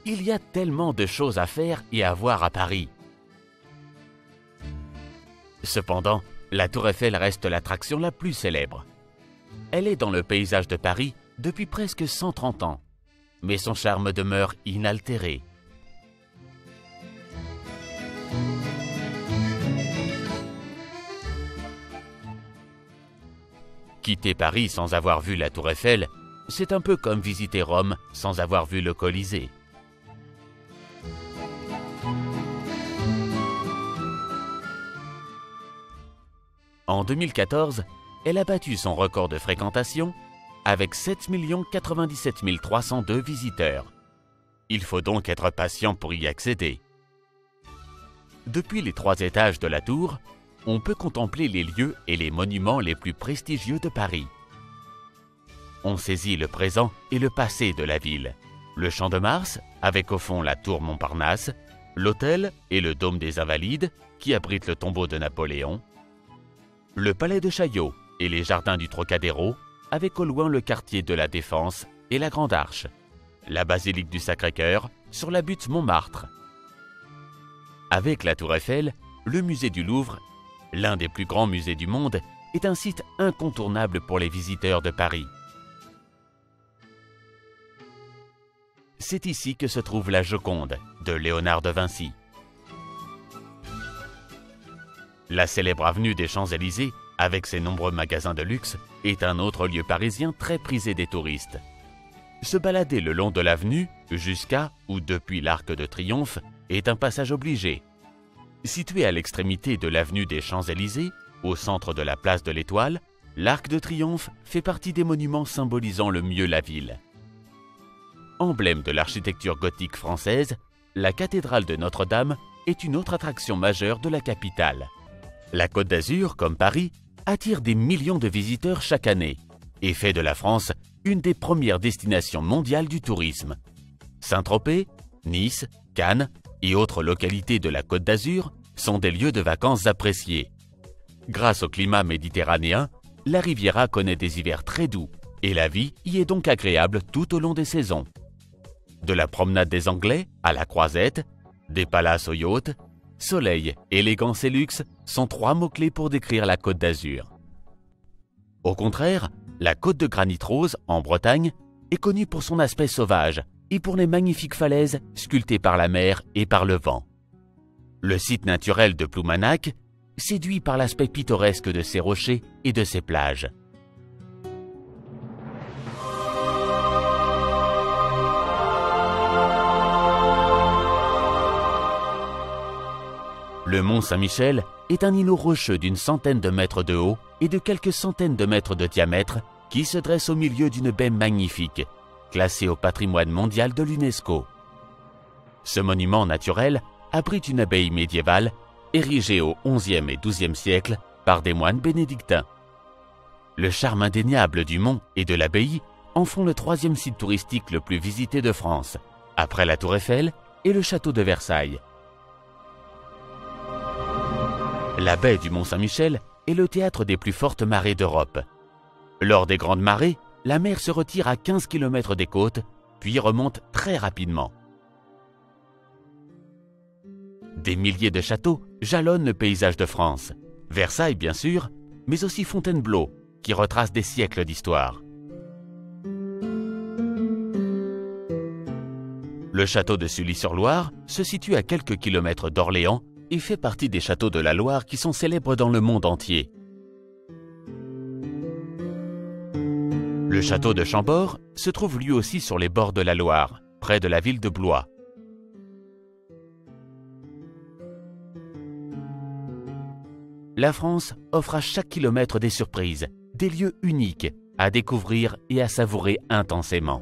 Il y a tellement de choses à faire et à voir à Paris. Cependant, la Tour Eiffel reste l'attraction la plus célèbre. Elle est dans le paysage de Paris depuis presque 130 ans, mais son charme demeure inaltéré. Quitter Paris sans avoir vu la Tour Eiffel, c'est un peu comme visiter Rome sans avoir vu le Colisée. En 2014, elle a battu son record de fréquentation avec 7 97 302 visiteurs. Il faut donc être patient pour y accéder. Depuis les 3 étages de la tour, on peut contempler les lieux et les monuments les plus prestigieux de Paris. On saisit le présent et le passé de la ville. Le Champ de Mars, avec au fond la tour Montparnasse, l'hôtel et le dôme des Invalides, qui abrite le tombeau de Napoléon, le palais de Chaillot et les jardins du Trocadéro, avec au loin le quartier de la Défense et la Grande Arche, la basilique du Sacré-Cœur sur la butte Montmartre. Avec la Tour Eiffel, le musée du Louvre, l'un des plus grands musées du monde, est un site incontournable pour les visiteurs de Paris. C'est ici que se trouve la Joconde de Léonard de Vinci. La célèbre avenue des Champs-Élysées, avec ses nombreux magasins de luxe, est un autre lieu parisien très prisé des touristes. Se balader le long de l'avenue, jusqu'à ou depuis l'Arc de Triomphe, est un passage obligé. Situé à l'extrémité de l'avenue des Champs-Élysées, au centre de la place de l'Étoile, l'Arc de Triomphe fait partie des monuments symbolisant le mieux la ville. Emblème de l'architecture gothique française, la cathédrale de Notre-Dame est une autre attraction majeure de la capitale. La Côte d'Azur, comme Paris, attire des millions de visiteurs chaque année et fait de la France une des premières destinations mondiales du tourisme. Saint-Tropez, Nice, Cannes et autres localités de la Côte d'Azur sont des lieux de vacances appréciés. Grâce au climat méditerranéen, la Riviera connaît des hivers très doux et la vie y est donc agréable tout au long des saisons. De la promenade des Anglais à la Croisette, des palaces au yacht, soleil, élégance et luxe sont 3 mots-clés pour décrire la Côte d'Azur. Au contraire, la côte de Granit Rose, en Bretagne, est connue pour son aspect sauvage et pour les magnifiques falaises sculptées par la mer et par le vent. Le site naturel de Ploumanac séduit par l'aspect pittoresque de ses rochers et de ses plages. Le mont Saint-Michel est un îlot rocheux d'une centaine de mètres de haut et de quelques centaines de mètres de diamètre qui se dresse au milieu d'une baie magnifique, classée au patrimoine mondial de l'UNESCO. Ce monument naturel abrite une abbaye médiévale érigée au XIe et XIIe siècle par des moines bénédictins. Le charme indéniable du mont et de l'abbaye en font le 3e site touristique le plus visité de France, après la Tour Eiffel et le château de Versailles. La baie du Mont-Saint-Michel est le théâtre des plus fortes marées d'Europe. Lors des grandes marées, la mer se retire à 15 km des côtes, puis remonte très rapidement. Des milliers de châteaux jalonnent le paysage de France. Versailles, bien sûr, mais aussi Fontainebleau, qui retrace des siècles d'histoire. Le château de Sully-sur-Loire se situe à quelques kilomètres d'Orléans et fait partie des châteaux de la Loire qui sont célèbres dans le monde entier. Le château de Chambord se trouve lui aussi sur les bords de la Loire, près de la ville de Blois. La France offre à chaque kilomètre des surprises, des lieux uniques à découvrir et à savourer intensément.